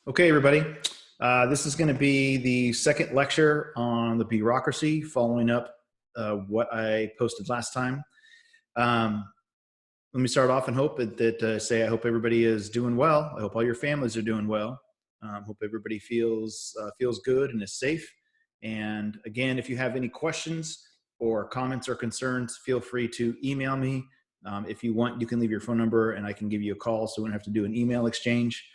Okay, everybody. This is going to be the second lecture on the bureaucracy, following up what I posted last time. Let me start off and hope say I hope everybody is doing well. I hope all your families are doing well. Hope everybody feels good and is safe. And again, if you have any questions or comments or concerns, feel free to email me. If you want, you can leave your phone number and I can give you a call, so we don't have to do an email exchange.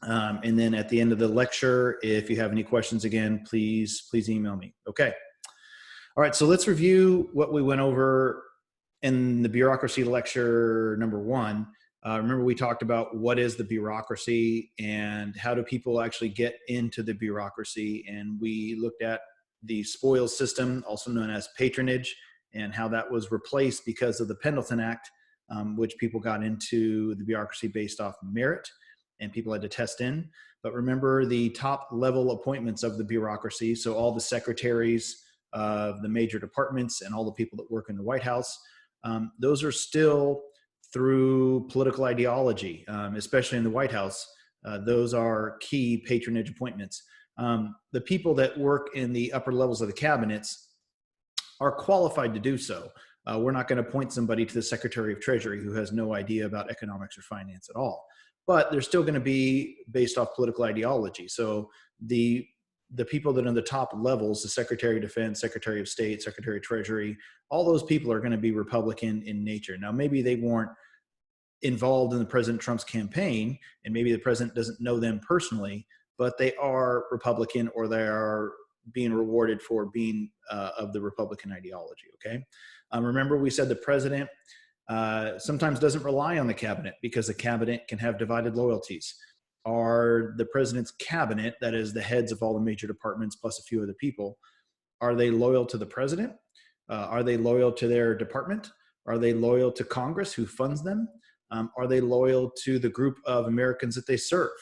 And then at the end of the lecture, if you have any questions, again, please email me. Okay. All right, so let's review what we went over in the bureaucracy lecture number 1. Remember, we talked about what is the bureaucracy and how do people actually get into the bureaucracy. And we looked at the spoils system, also known as patronage, and how that was replaced because of the Pendleton Act, which people got into the bureaucracy based off merit. And people had to test in. But remember the top level appointments of the bureaucracy, so all the secretaries of the major departments and all the people that work in the White House, those are still through political ideology, especially in the White House. Those are key patronage appointments. The people that work in the upper levels of the cabinets are qualified to do so. We're not going to appoint somebody to the Secretary of Treasury who has no idea about economics or finance at all. But they're still going to be based off political ideology. So the people that are in the top levels, the Secretary of Defense, Secretary of State, Secretary of Treasury, all those people are going to be Republican in nature. Now, maybe they weren't involved in the President Trump's campaign, and maybe the president doesn't know them personally, but they are Republican, or they are being rewarded for being of the Republican ideology, okay? Remember, we said the president sometimes doesn't rely on the cabinet because the cabinet can have divided loyalties. Are the president's cabinet, that is the heads of all the major departments plus a few other people, are they loyal to the president? Are they loyal to their department? Are they loyal to Congress who funds them? Are they loyal to the group of Americans that they serve,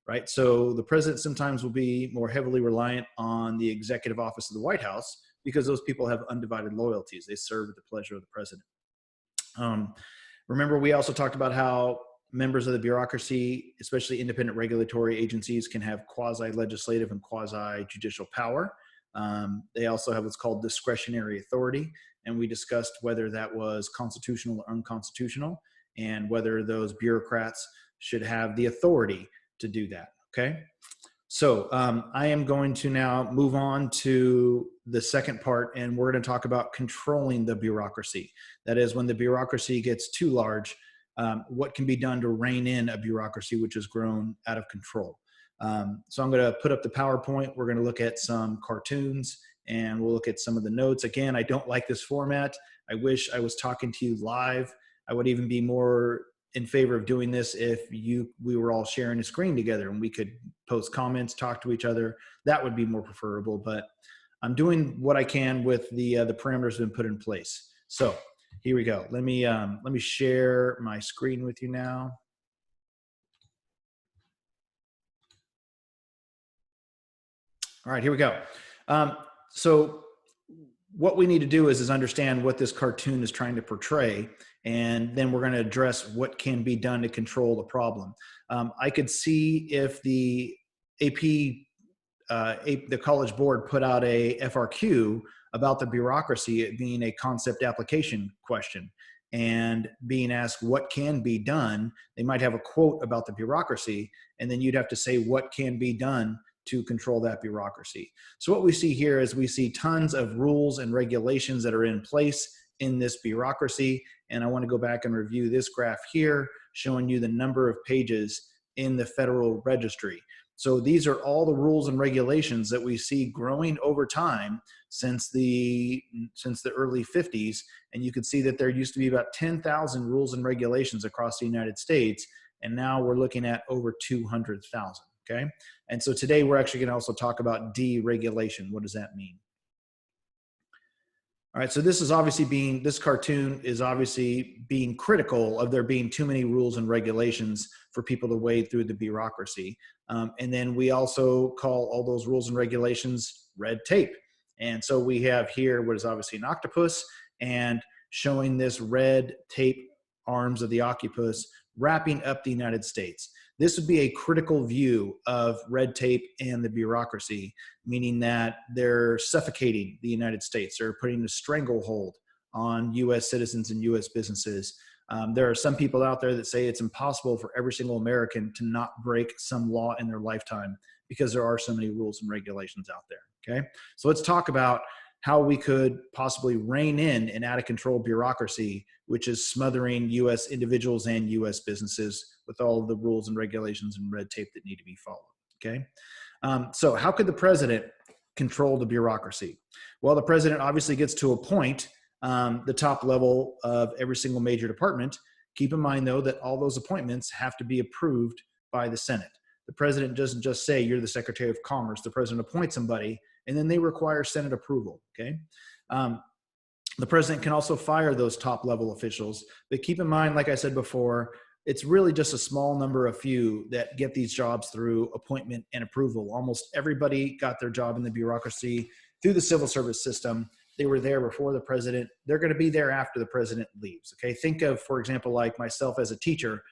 right? So the president sometimes will be more heavily reliant on the executive office of the White House because those people have undivided loyalties. They serve at the pleasure of the president. Remember, we also talked about how members of the bureaucracy, especially independent regulatory agencies, can have quasi-legislative and quasi-judicial power. They also have what's called discretionary authority, and we discussed whether that was constitutional or unconstitutional, and whether those bureaucrats should have the authority to do that, okay? So I am going to now move on to the second part, and we're going to talk about controlling the bureaucracy. That is, when the bureaucracy gets too large, what can be done to rein in a bureaucracy which has grown out of control. So I'm going to put up the PowerPoint. We're going to look at some cartoons, and we'll look at some of the notes. Again, I don't like this format. I wish I was talking to you live. I would even be more in favor of doing this if we were all sharing a screen together and we could post comments, talk to each other. That would be more preferable, but I'm doing what I can with the parameters that have been put in place. So here we go. Let me share my screen with you now. All right, here we go. So what we need to do is understand what this cartoon is trying to portray, and then we're going to address what can be done to control the problem. I could see if the the College Board put out a FRQ about the bureaucracy, it being a concept application question and being asked what can be done. They might have a quote about the bureaucracy, and then you'd have to say what can be done to control that bureaucracy. So what we see here is we see tons of rules and regulations that are in place in this bureaucracy. And I want to go back and review this graph here, showing you the number of pages in the Federal Registry. So these are all the rules and regulations that we see growing over time since the early 50s. And you can see that there used to be about 10,000 rules and regulations across the United States. And now we're looking at over 200,000. Okay. And so today we're actually going to also talk about deregulation. What does that mean? All right. So this is obviously this cartoon is obviously being critical of there being too many rules and regulations for people to wade through the bureaucracy. And then we also call all those rules and regulations red tape. And so we have here what is obviously an octopus, and showing this red tape arms of the octopus wrapping up the United States. This would be a critical view of red tape and the bureaucracy, meaning that they're suffocating the United States. They're putting a stranglehold on US citizens and US businesses. There are some people out there that say it's impossible for every single American to not break some law in their lifetime because there are so many rules and regulations out there, okay? So let's talk about how we could possibly rein in an out of control bureaucracy, which is smothering US individuals and US businesses with all of the rules and regulations and red tape that need to be followed, okay? So how could the president control the bureaucracy? Well, the president obviously gets to appoint the top level of every single major department. Keep in mind, though, that all those appointments have to be approved by the Senate. The president doesn't just say, you're the Secretary of Commerce. The president appoints somebody, and then they require Senate approval, okay? The president can also fire those top level officials. But keep in mind, like I said before, it's really just a small number of few that get these jobs through appointment and approval. Almost everybody got their job in the bureaucracy through the civil service system. They were there before the president. They're going to be there after the president leaves. Okay, think of, for example, like myself as a teacher.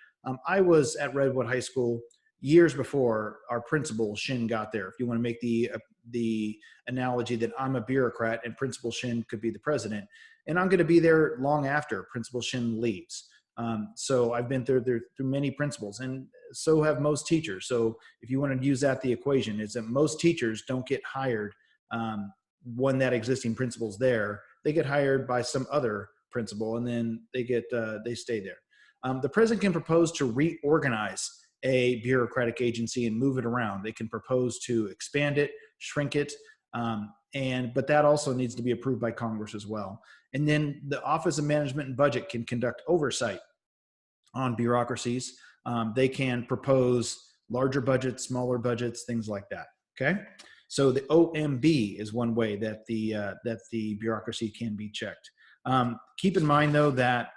I was at Redwood High School years before our principal Shin got there. If you want to make the analogy that I'm a bureaucrat and Principal Shin could be the president, and I'm going to be there long after Principal Shin leaves. So I've been through many principals, and so have most teachers. So if you want to use that the equation, is that most teachers don't get hired when that existing principal's there. They get hired by some other principal, and then they stay there. The president can propose to reorganize a bureaucratic agency and move it around. They can propose to expand it, shrink it, but that also needs to be approved by Congress as well. And then the Office of Management and Budget can conduct oversight on bureaucracies. They can propose larger budgets, smaller budgets, things like that, okay? So the OMB is one way that the bureaucracy can be checked. Keep in mind, though, that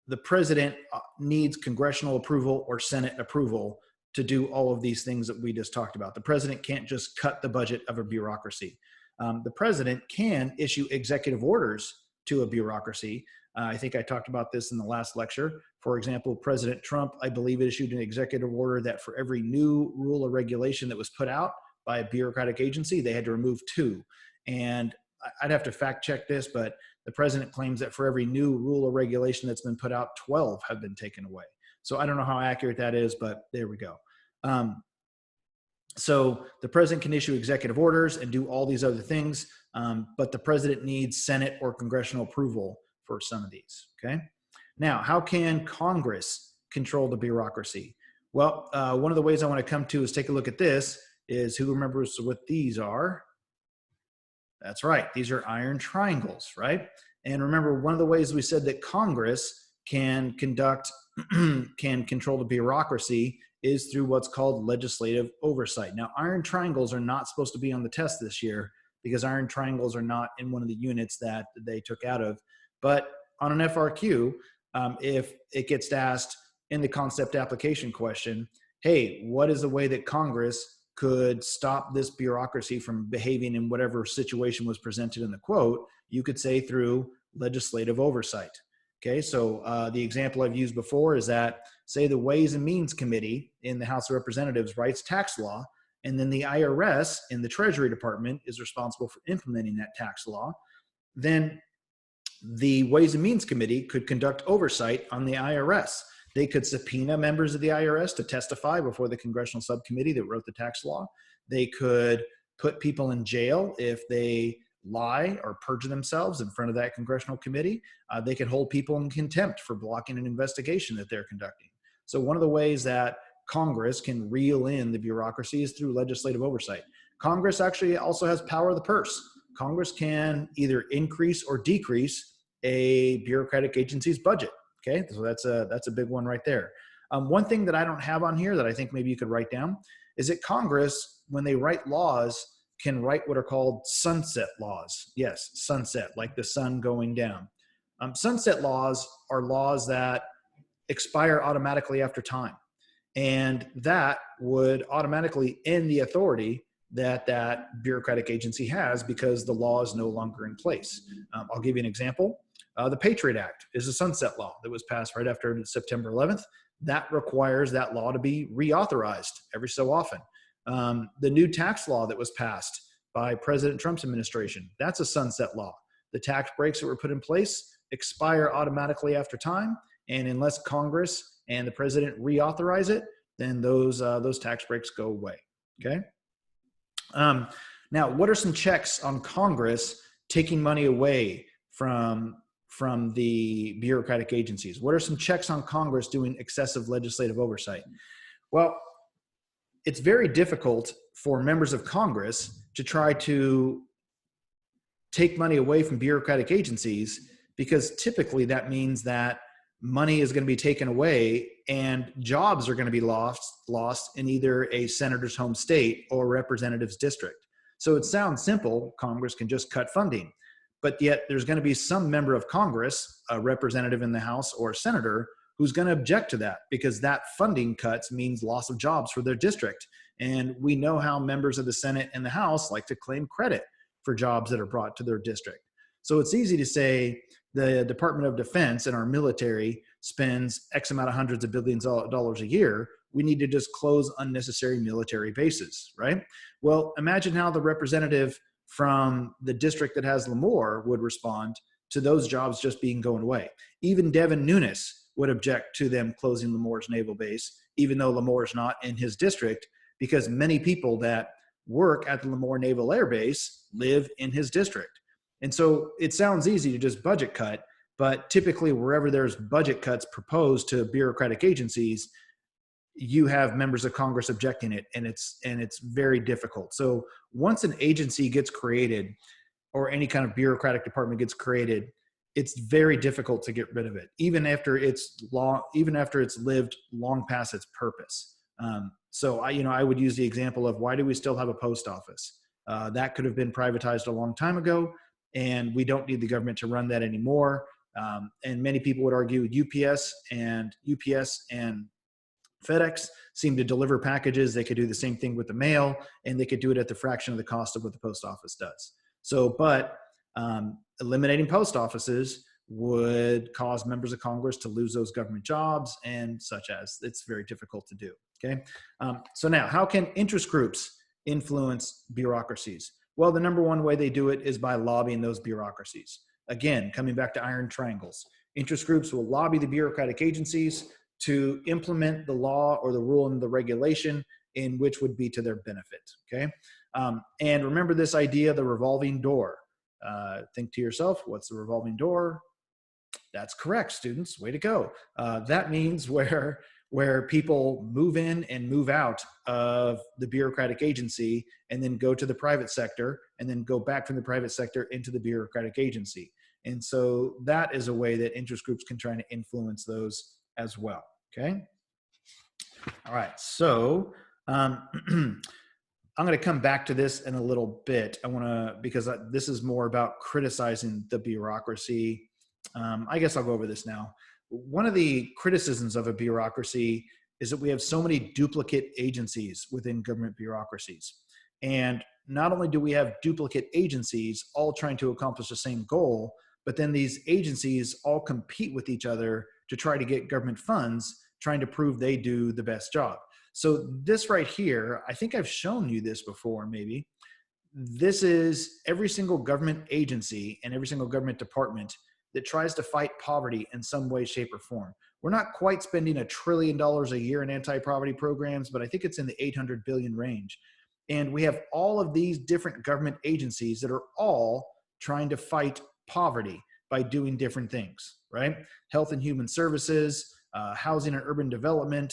the president needs congressional approval or Senate approval to do all of these things that we just talked about. The president can't just cut the budget of a bureaucracy. The president can issue executive orders to a bureaucracy. I think I talked about this in the last lecture. For example, President Trump, I believe, issued an executive order that for every new rule or regulation that was put out by a bureaucratic agency, they had to remove 2. And I'd have to fact check this, but the president claims that for every new rule or regulation that's been put out, 12 have been taken away. So I don't know how accurate that is, but there we go. So the president can issue executive orders and do all these other things, but the president needs Senate or congressional approval for some of these, okay? Now, how can Congress control the bureaucracy? Well, one of the ways I want to come to is take a look at this, is who remembers what these are? That's right, these are iron triangles, right? And remember, one of the ways we said that Congress can conduct, can control the bureaucracy is through what's called legislative oversight. Now, iron triangles are not supposed to be on the test this year because iron triangles are not in one of the units that they took out of. But on an FRQ, if it gets asked in the concept application question, hey, what is the way that Congress could stop this bureaucracy from behaving in whatever situation was presented in the quote, you could say through legislative oversight. Okay, so the example I've used before is that, say the Ways and Means Committee in the House of Representatives writes tax law, and then the IRS in the Treasury Department is responsible for implementing that tax law, then the Ways and Means Committee could conduct oversight on the IRS. They could subpoena members of the IRS to testify before the congressional subcommittee that wrote the tax law. They could put people in jail if they lie or perjure themselves in front of that congressional committee. They can hold people in contempt for blocking an investigation that they're conducting. So one of the ways that Congress can reel in the bureaucracy is through legislative oversight. Congress actually also has power of the purse. Congress can either increase or decrease a bureaucratic agency's budget. Okay, so that's a big one right there. One thing that I don't have on here that I think maybe you could write down is that Congress, when they write laws, can write what are called sunset laws. Yes, sunset, like the sun going down. Sunset laws are laws that expire automatically after time. And that would automatically end the authority that that bureaucratic agency has because the law is no longer in place. I'll give you an example. The Patriot Act is a sunset law that was passed right after September 11th. That requires that law to be reauthorized every so often. The new tax law that was passed by President Trump's administration, that's a sunset law. The tax breaks that were put in place expire automatically after time, and unless Congress and the president reauthorize it, then those tax breaks go away. Okay. Now, what are some checks on Congress taking money away from the bureaucratic agencies? What are some checks on Congress doing excessive legislative oversight? Well, it's very difficult for members of Congress to try to take money away from bureaucratic agencies, because typically that means that money is going to be taken away and jobs are going to be lost in either a senator's home state or representative's district. So it sounds simple. Congress can just cut funding, but yet there's going to be some member of Congress, a representative in the House or a senator, who's going to object to that, because that funding cuts means loss of jobs for their district. And we know how members of the Senate and the House like to claim credit for jobs that are brought to their district. So it's easy to say the Department of Defense and our military spends X amount of hundreds of billions of dollars a year. We need to just close unnecessary military bases, right? Well, imagine how the representative from the district that has Lemoore would respond to those jobs just being going away. Even Devin Nunes would object to them closing Lemoore's naval base, even though Lemoore is not in his district, because many people that work at the Lemoore Naval Air Base live in his district. And so it sounds easy to just budget cut, but typically wherever there's budget cuts proposed to bureaucratic agencies, you have members of Congress objecting it, and it's very difficult. So once an agency gets created, or any kind of bureaucratic department gets created, it's very difficult to get rid of it, even after it's lived long past its purpose. So I would use the example of, why do we still have a post office? That could have been privatized a long time ago, and we don't need the government to run that anymore. And many people would argue UPS and FedEx seem to deliver packages. They could do the same thing with the mail, and they could do it at the fraction of the cost of what the post office does. So, but eliminating post offices would cause members of Congress to lose those government jobs, and such as. It's very difficult to do. Okay. So now, how can interest groups influence bureaucracies? Well, the number one way they do it is by lobbying those bureaucracies. Again, coming back to iron triangles, interest groups will lobby the bureaucratic agencies to implement the law or the rule and the regulation in which would be to their benefit. Okay. And remember this idea, the revolving door. Think to yourself, what's the revolving door? That's correct, students. Way to go. That means where people move in and move out of the bureaucratic agency, and then go to the private sector, and then go back from the private sector into the bureaucratic agency. And so that is a way that interest groups can try to influence those as well. Okay. All right. So I'm going to come back to this in a little bit. Because this is more about criticizing the bureaucracy. I guess I'll go over this now. One of the criticisms of a bureaucracy is that we have so many duplicate agencies within government bureaucracies. And not only do we have duplicate agencies all trying to accomplish the same goal, but then these agencies all compete with each other to try to get government funds, trying to prove they do the best job. So this right here, I think I've shown you this before, maybe. This is every single government agency and every single government department that tries to fight poverty in some way, shape, or form. We're not quite spending $1 trillion a year in anti-poverty programs, but I think it's in the 800 billion range. And we have all of these different government agencies that are all trying to fight poverty by doing different things, right? Health and Human Services, Housing and Urban Development,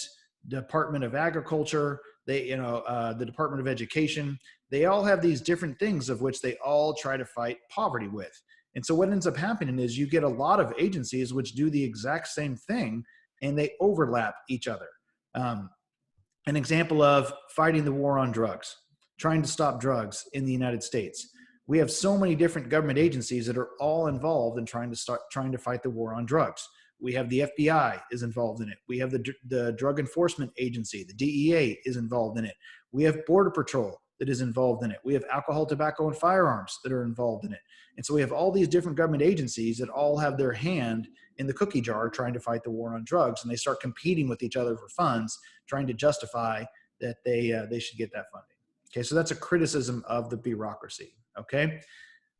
Department of Agriculture, the Department of Education. They all have these different things of which they all try to fight poverty with. And so what ends up happening is you get a lot of agencies which do the exact same thing, and they overlap each other. An example of fighting the war on drugs, trying to stop drugs in the United States. We have so many different government agencies that are all involved in trying to fight the war on drugs. We have the FBI is involved in it. We have the Drug Enforcement Agency, the DEA is involved in it. We have Border Patrol that is involved in it. We have alcohol, tobacco, and firearms that are involved in it. And so we have all these different government agencies that all have their hand in the cookie jar trying to fight the war on drugs, and they start competing with each other for funds, trying to justify that they should get that funding. Okay, so that's a criticism of the bureaucracy. Okay,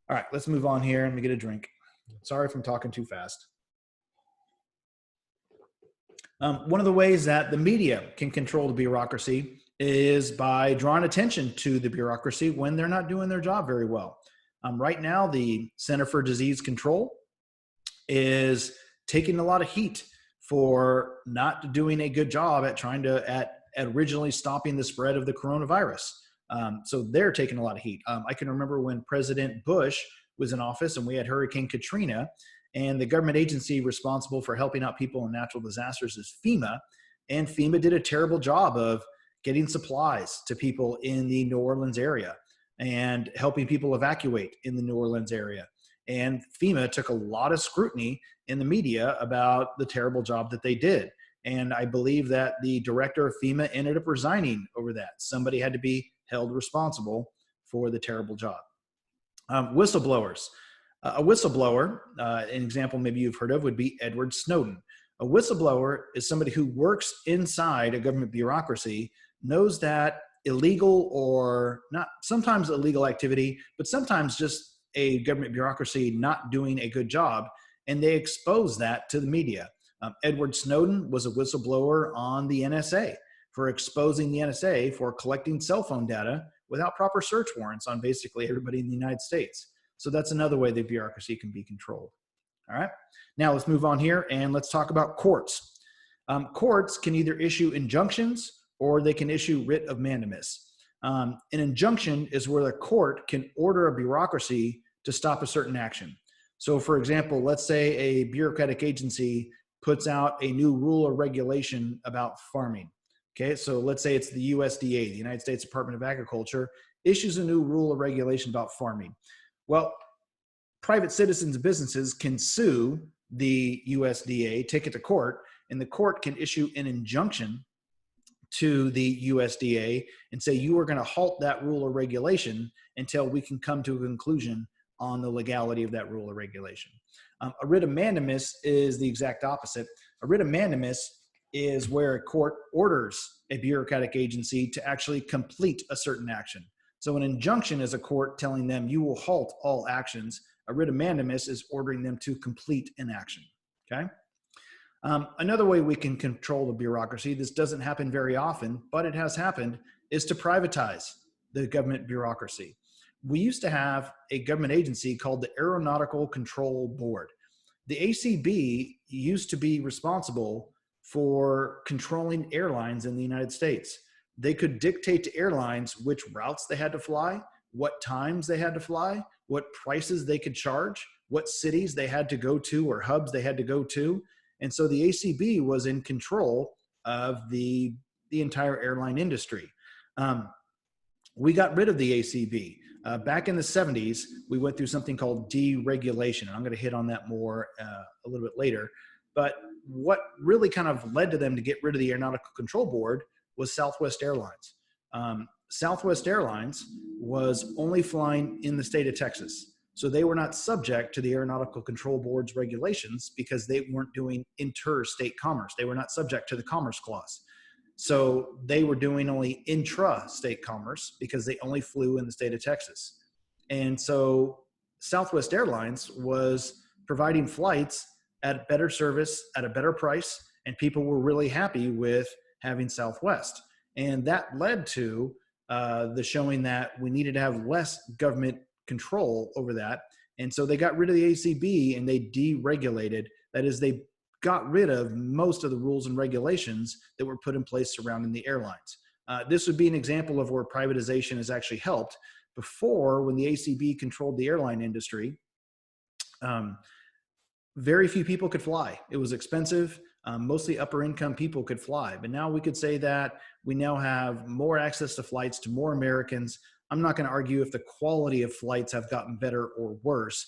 all right, let's move on here. Let me get a drink. Sorry if I'm talking too fast. One of the ways that the media can control the bureaucracy is by drawing attention to the bureaucracy when they're not doing their job very well. Right now, the Center for Disease Control is taking a lot of heat for not doing a good job at trying to at originally stopping the spread of the coronavirus. So they're taking a lot of heat. I can remember when President Bush was in office and we had Hurricane Katrina, and the government agency responsible for helping out people in natural disasters is FEMA. And FEMA did a terrible job of getting supplies to people in the New Orleans area and helping people evacuate in the New Orleans area. And FEMA took a lot of scrutiny in the media about the terrible job that they did. And I believe that the director of FEMA ended up resigning over that. Somebody had to be held responsible for the terrible job. Whistleblowers. A whistleblower, an example maybe you've heard of would be Edward Snowden. A whistleblower is somebody who works inside a government bureaucracy, knows that illegal or not, sometimes illegal activity, but sometimes just a government bureaucracy not doing a good job, and they expose that to the media. Edward Snowden was a whistleblower on the NSA for exposing the NSA for collecting cell phone data without proper search warrants on basically everybody in the United States. So that's another way the bureaucracy can be controlled. All right, now let's move on here and let's talk about courts. Courts can either issue injunctions or they can issue writ of mandamus. An injunction is where the court can order a bureaucracy to stop a certain action. So for example, let's say a bureaucratic agency puts out a new rule or regulation about farming. Okay, so let's say it's the USDA, the United States Department of Agriculture, issues a new rule or regulation about farming. Well, private citizens and businesses can sue the USDA, take it to court, and the court can issue an injunction to the USDA and say, you are going to halt that rule or regulation until we can come to a conclusion on the legality of that rule or regulation. A writ of mandamus is the exact opposite. A writ of mandamus is where a court orders a bureaucratic agency to actually complete a certain action. So an injunction is a court telling them you will halt all actions. A writ of mandamus is ordering them to complete an action, okay? Another way we can control the bureaucracy, this doesn't happen very often, but it has happened, is to privatize the government bureaucracy. We used to have a government agency called the Aeronautical Control Board. The ACB used to be responsible for controlling airlines in the United States. They could dictate to airlines which routes they had to fly, what times they had to fly, what prices they could charge, what cities they had to go to or hubs they had to go to. And so the ACB was in control of the entire airline industry. We got rid of the ACB. Back in the 70s, we went through something called deregulation. And I'm going to hit on that more a little bit later. But what really kind of led to them to get rid of the Aeronautical Control Board was Southwest Airlines. Southwest Airlines was only flying in the state of Texas. So they were not subject to the Aeronautical Control Board's regulations because they weren't doing interstate commerce. They were not subject to the Commerce Clause. So they were doing only intra-state commerce because they only flew in the state of Texas. And so Southwest Airlines was providing flights at better service, at a better price, and people were really happy with having Southwest. And that led to the showing that we needed to have less government control over that. And so they got rid of the ACB and they deregulated. That is, they got rid of most of the rules and regulations that were put in place surrounding the airlines. This would be an example of where privatization has actually helped. Before, when the ACB controlled the airline industry, very few people could fly. It was expensive. Mostly upper income people could fly. But now we could say that we now have more access to flights to more Americans. I'm not going to argue if the quality of flights have gotten better or worse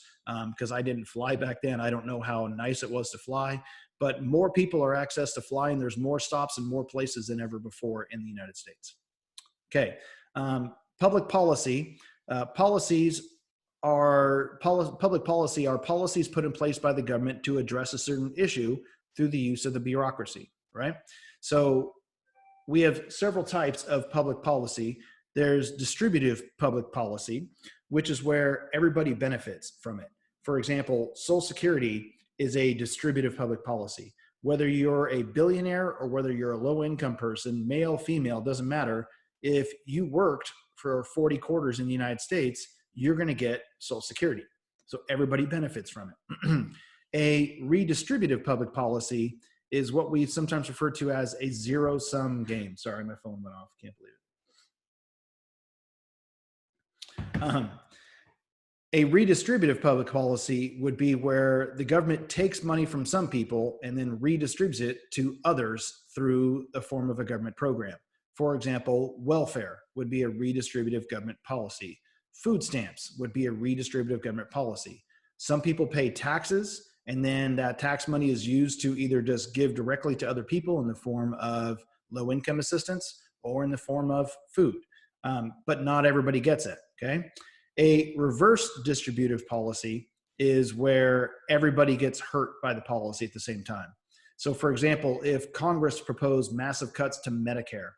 because I didn't fly back then. I don't know how nice it was to fly, but more people are access to flying. There's more stops and more places than ever before in the United States. Okay. Public policy. Public policy are policies put in place by the government to address a certain issue through the use of the bureaucracy, right? So we have several types of public policy. There's distributive public policy, which is where everybody benefits from it. For example, Social Security is a distributive public policy. Whether you're a billionaire or whether you're a low-income person, male, female, doesn't matter. If you worked for 40 quarters in the United States, you're going to get Social Security. So everybody benefits from it. A redistributive public policy is what we sometimes refer to as a zero-sum game. Sorry, my phone went off. Can't believe it. A redistributive public policy would be where the government takes money from some people and then redistributes it to others through the form of a government program. For example, welfare would be a redistributive government policy. Food stamps would be a redistributive government policy. Some people pay taxes, and then that tax money is used to either just give directly to other people in the form of low-income assistance or in the form of food. But not everybody gets it, okay? A reverse distributive policy is where everybody gets hurt by the policy at the same time. So for example, if Congress proposed massive cuts to Medicare,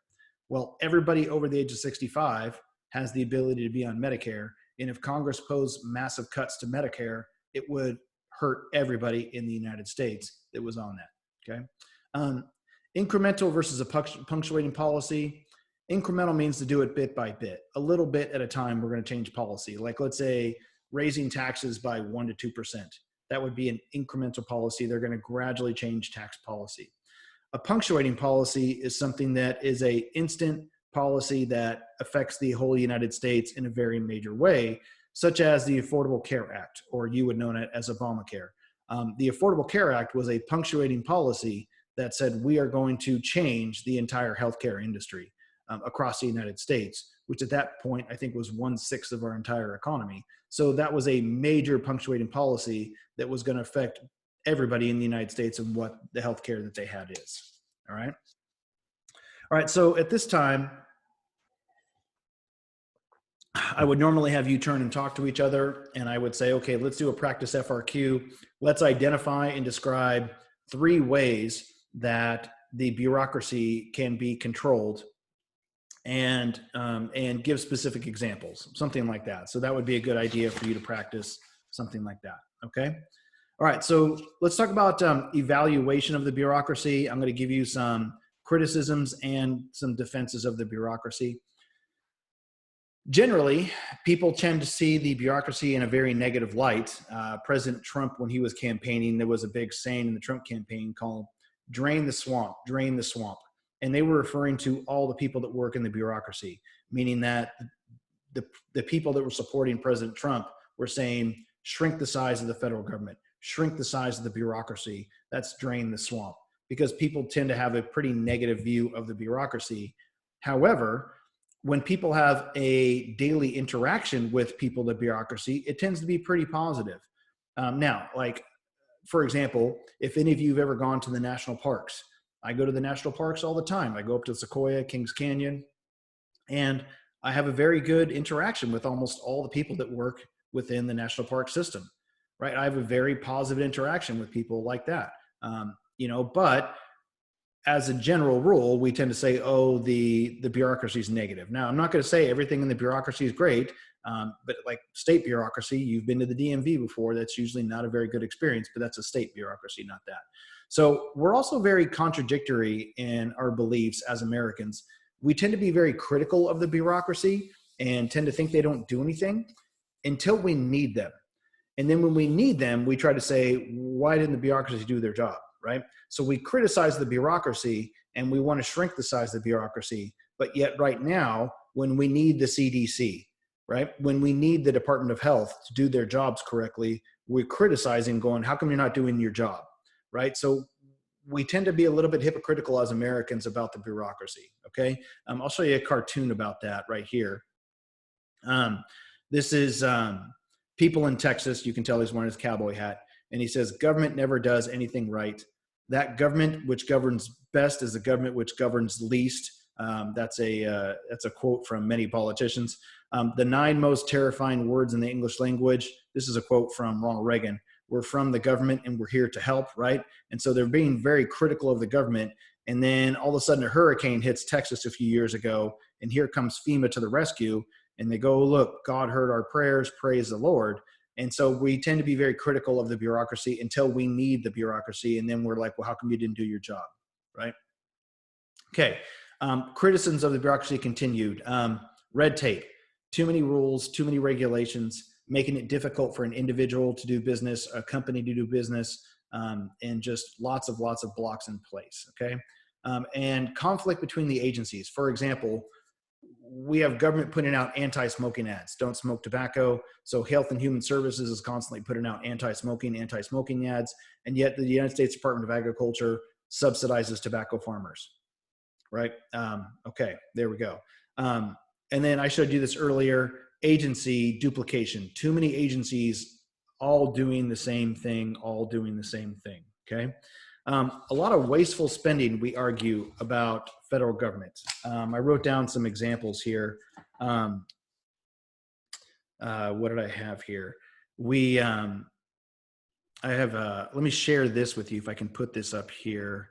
well, everybody over the age of 65 has the ability to be on Medicare. And if Congress proposed massive cuts to Medicare, it would hurt everybody in the United States that was on that, okay? Incremental versus a punctuating policy. Incremental means to do it bit by bit. A little bit at a time, we're going to change policy. Like let's say raising taxes by 1% to 2%. That would be an incremental policy. They're going to gradually change tax policy. A punctuating policy is something that is an instant policy that affects the whole United States in a very major way, such as the Affordable Care Act, or you would know it as Obamacare. The Affordable Care Act was a punctuating policy that said we are going to change the entire healthcare industry across the United States, which at that point I think was 1/6 of our entire economy. So that was a major punctuating policy that was going to affect everybody in the United States and what the healthcare that they had is. All right. All right. So at this time, I would normally have you turn and talk to each other, and I would say, okay, let's do a practice FRQ. Let's identify and describe 3 ways that the bureaucracy can be controlled, and give specific examples, something like that. So that would be a good idea for you to practice something like that. Okay. All right. So let's talk about evaluation of the bureaucracy. I'm going to give you some criticisms and some defenses of the bureaucracy. Generally, people tend to see the bureaucracy in a very negative light. President Trump, when he was campaigning, there was a big saying in the Trump campaign called "drain the swamp, drain the swamp." And they were referring to all the people that work in the bureaucracy, meaning that the people that were supporting President Trump were saying, shrink the size of the federal government, shrink the size of the bureaucracy. That's drain the swamp, because people tend to have a pretty negative view of the bureaucracy. However, when people have a daily interaction with people in the bureaucracy, it tends to be pretty positive. Now, like, for example, if any of you have ever gone to the national parks, I go to the national parks all the time. I go up to Sequoia, Kings Canyon, and I have a very good interaction with almost all the people that work within the national park system, right? I have a very positive interaction with people like that. But as a general rule, we tend to say, oh, the bureaucracy is negative. Now, I'm not going to say everything in the bureaucracy is great, but like state bureaucracy, you've been to the DMV before, that's usually not a very good experience, but that's a state bureaucracy, not that. So we're also very contradictory in our beliefs as Americans. We tend to be very critical of the bureaucracy and tend to think they don't do anything until we need them. And then when we need them, we try to say, why didn't the bureaucracy do their job, right? So we criticize the bureaucracy and we want to shrink the size of the bureaucracy. But yet right now, when we need the CDC, right? When we need the Department of Health to do their jobs correctly, we're criticizing, going, how come you're not doing your job? Right? So we tend to be a little bit hypocritical as Americans about the bureaucracy. Okay. I'll show you a cartoon about that right here. This is people in Texas. You can tell he's wearing his cowboy hat, and he says, government never does anything right. That government which governs best is the government which governs least. That's a quote from many politicians. The 9 most terrifying words in the English language. This is a quote from Ronald Reagan. We're from the government and we're here to help, right? And so they're being very critical of the government. And then all of a sudden a hurricane hits Texas a few years ago, and here comes FEMA to the rescue. And they go, look, God heard our prayers, praise the Lord. And so we tend to be very critical of the bureaucracy until we need the bureaucracy. And then we're like, well, how come you didn't do your job, right? Okay, criticisms of the bureaucracy continued. Red tape, too many rules, too many regulations, making it difficult for an individual to do business, a company to do business, and just lots of blocks in place, okay? And conflict between the agencies. For example, we have government putting out anti-smoking ads. Don't smoke tobacco. So Health and Human Services is constantly putting out anti-smoking ads. And yet the United States Department of Agriculture subsidizes tobacco farmers, right? Okay, there we go. And then I showed you this earlier, agency duplication. Too many agencies all doing the same thing, okay? A lot of wasteful spending, we argue, about federal government. I wrote down some examples here. What did I have here? Let me share this with you if I can put this up here.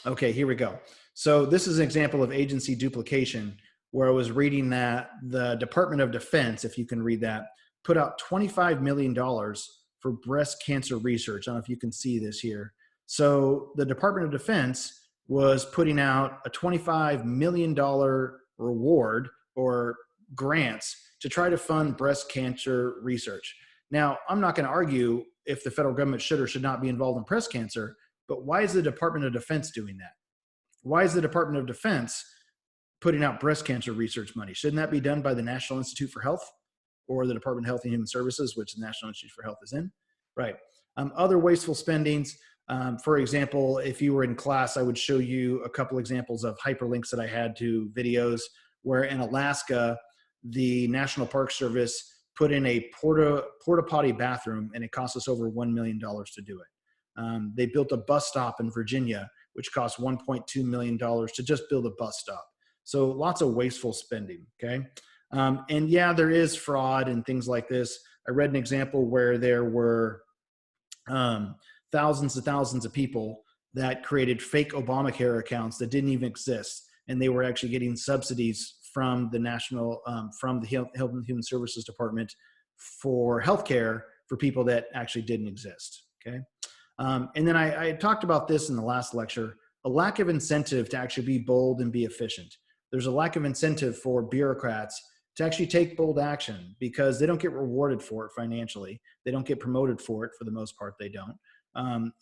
Okay, here we go. So this is an example of agency duplication where I was reading that the Department of Defense, if you can read that, put out $25 million for breast cancer research. I don't know if you can see this here. So the Department of Defense was putting out a $25 million reward or grants to try to fund breast cancer research. Now, I'm not going to argue if the federal government should or should not be involved in breast cancer, but why is the Department of Defense doing that? Why is the Department of Defense putting out breast cancer research money? Shouldn't that be done by the National Institute for Health or the Department of Health and Human Services, which the National Institute for Health is in? Right. Other wasteful spendings. For example, if you were in class, I would show you a couple examples of hyperlinks that I had to videos where in Alaska, the National Park Service put in a porta potty bathroom, and it cost us over $1 million to do it. They built a bus stop in Virginia, which cost $1.2 million to just build a bus stop. So lots of wasteful spending, okay? And yeah, there is fraud and things like this. I read an example where there were thousands and thousands of people that created fake Obamacare accounts that didn't even exist, and they were actually getting subsidies from the Health and Human Services Department for healthcare for people that actually didn't exist, okay? And then I talked about this in the last lecture, a lack of incentive to actually be bold and be efficient. There's a lack of incentive for bureaucrats to actually take bold action because they don't get rewarded for it financially. They don't get promoted for it. For the most part, they don't.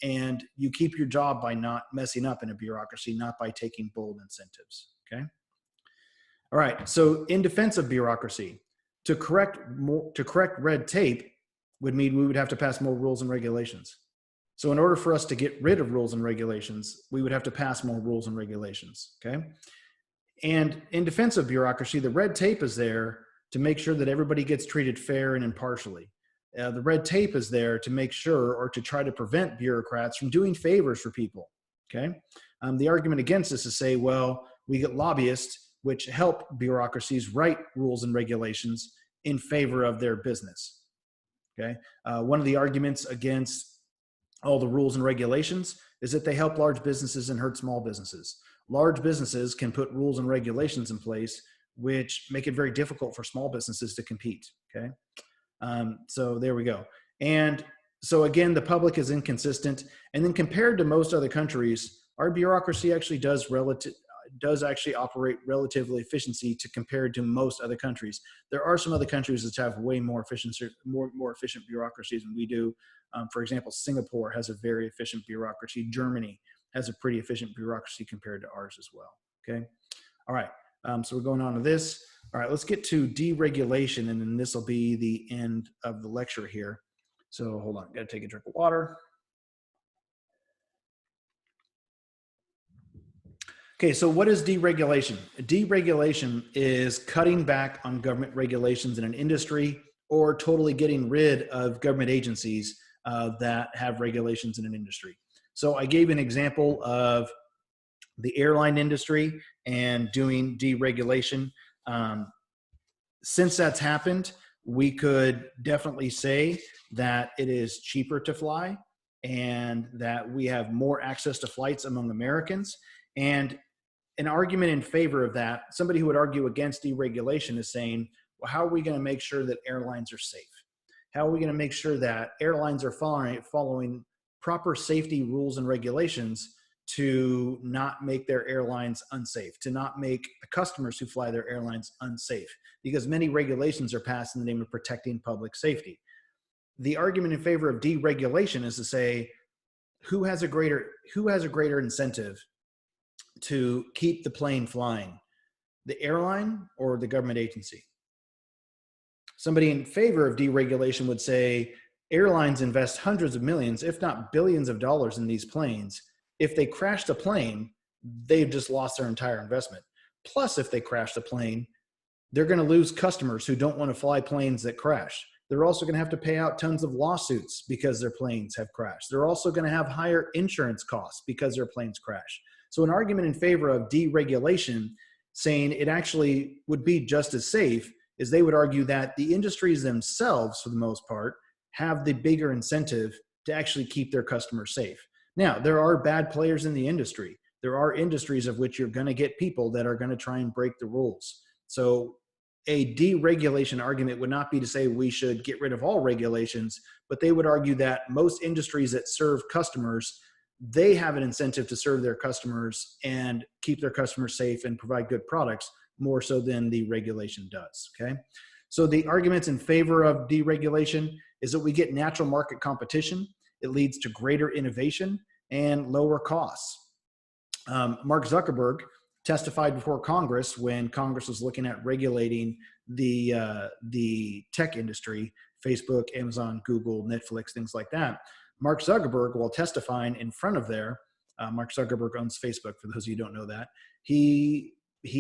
And you keep your job by not messing up in a bureaucracy, not by taking bold incentives, okay? All right, so in defense of bureaucracy, to correct red tape would mean we would have to pass more rules and regulations. So in order for us to get rid of rules and regulations, we would have to pass more rules and regulations, okay? And in defense of bureaucracy, the red tape is there to make sure that everybody gets treated fair and impartially. The red tape is there to make sure or to try to prevent bureaucrats from doing favors for people, okay? The argument against this is say, well, we get lobbyists which help bureaucracies write rules and regulations in favor of their business, okay? One of the arguments against all the rules and regulations is that they help large businesses and hurt small businesses. Large businesses can put rules and regulations in place which make it very difficult for small businesses to compete, okay? So there we go. And so again, the public is inconsistent. And then compared to most other countries, our bureaucracy actually does actually operate relatively efficiency to compared to most other countries. There are some other countries that have way more efficient bureaucracies than we do. For example, Singapore has a very efficient bureaucracy. Germany has a pretty efficient bureaucracy compared to ours as well, okay? All right, so we're going on to this. All right, let's get to deregulation, and then this will be the end of the lecture here. So hold on, gotta take a drink of water. Okay, so what is deregulation? Deregulation is cutting back on government regulations in an industry or totally getting rid of government agencies that have regulations in an industry. So I gave an example of the airline industry and doing deregulation. Since that's happened, we could definitely say that it is cheaper to fly and that we have more access to flights among Americans. And an argument in favor of that, somebody who would argue against deregulation is saying, well, how are we going to make sure that airlines are safe? How are we going to make sure that airlines are following proper safety rules and regulations to not make their airlines unsafe, to not make the customers who fly their airlines unsafe? Because many regulations are passed in the name of protecting public safety. The argument in favor of deregulation is to say, who has a greater incentive to keep the plane flying, the airline or the government agency? Somebody in favor of deregulation would say airlines invest hundreds of millions, if not billions of dollars in these planes. If they crash the plane, they've just lost their entire investment. Plus, if they crash the plane, they're going to lose customers who don't want to fly planes that crash. They're also going to have to pay out tons of lawsuits because their planes have crashed. They're also going to have higher insurance costs because their planes crash. So an argument in favor of deregulation, saying it actually would be just as safe, is they would argue that the industries themselves, for the most part, have the bigger incentive to actually keep their customers safe. Now, there are bad players in the industry. There are industries of which you're going to get people that are going to try and break the rules. So a deregulation argument would not be to say we should get rid of all regulations, but they would argue that most industries that serve customers, they have an incentive to serve their customers and keep their customers safe and provide good products more so than the regulation does, okay? So the arguments in favor of deregulation is that we get natural market competition. It leads to greater innovation and lower costs. Mark Zuckerberg testified before Congress when Congress was looking at regulating the tech industry, Facebook, Amazon, Google, Netflix, things like that. Mark Zuckerberg, while testifying in front of there, Mark Zuckerberg owns Facebook, for those of you who don't know that, he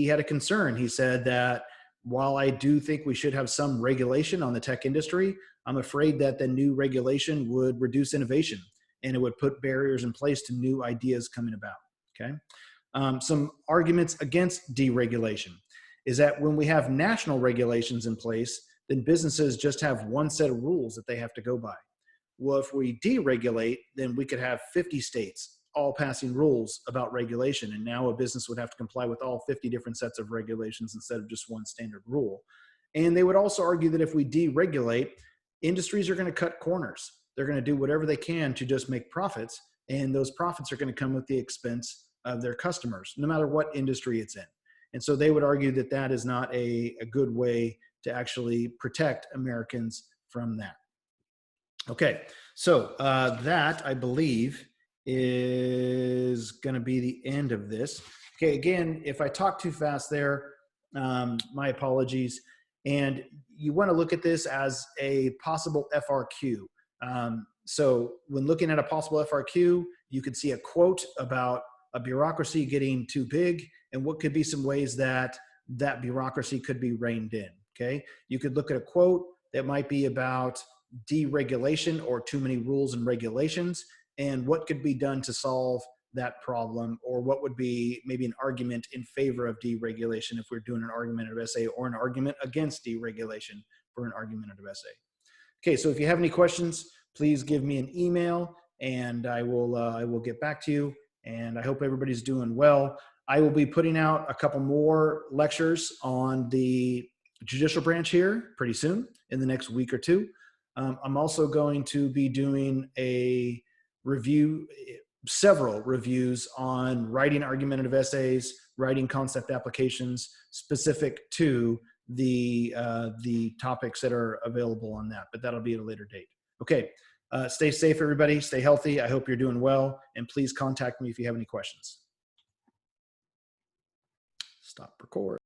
had a concern. He said that while I do think we should have some regulation on the tech industry, I'm afraid that the new regulation would reduce innovation and it would put barriers in place to new ideas coming about, okay? Some arguments against deregulation is that when we have national regulations in place, then businesses just have one set of rules that they have to go by. Well, if we deregulate, then we could have 50 states all passing rules about regulation. And now a business would have to comply with all 50 different sets of regulations instead of just one standard rule. And they would also argue that if we deregulate, industries are going to cut corners. They're going to do whatever they can to just make profits. And those profits are going to come at the expense of their customers, no matter what industry it's in. And so they would argue that that is not a good way to actually protect Americans from that. Okay, so that, I believe, is going to be the end of this. Okay, again, if I talk too fast there, my apologies. And you want to look at this as a possible FRQ. So when looking at a possible FRQ, you could see a quote about a bureaucracy getting too big and what could be some ways that that bureaucracy could be reined in, okay? You could look at a quote that might be about deregulation or too many rules and regulations and what could be done to solve that problem, or what would be maybe an argument in favor of deregulation if we're doing an argumentative essay, or an argument against deregulation for an argumentative essay. Okay, so if you have any questions, please give me an email and I will get back to you. And I hope everybody's doing well. I will be putting out a couple more lectures on the judicial branch here pretty soon in the next week or two. I'm also going to be doing a review, several reviews on writing argumentative essays, writing concept applications specific to the topics that are available on that, but that'll be at a later date. Okay. Stay safe, everybody. Stay healthy. I hope you're doing well. And please contact me if you have any questions. Stop record.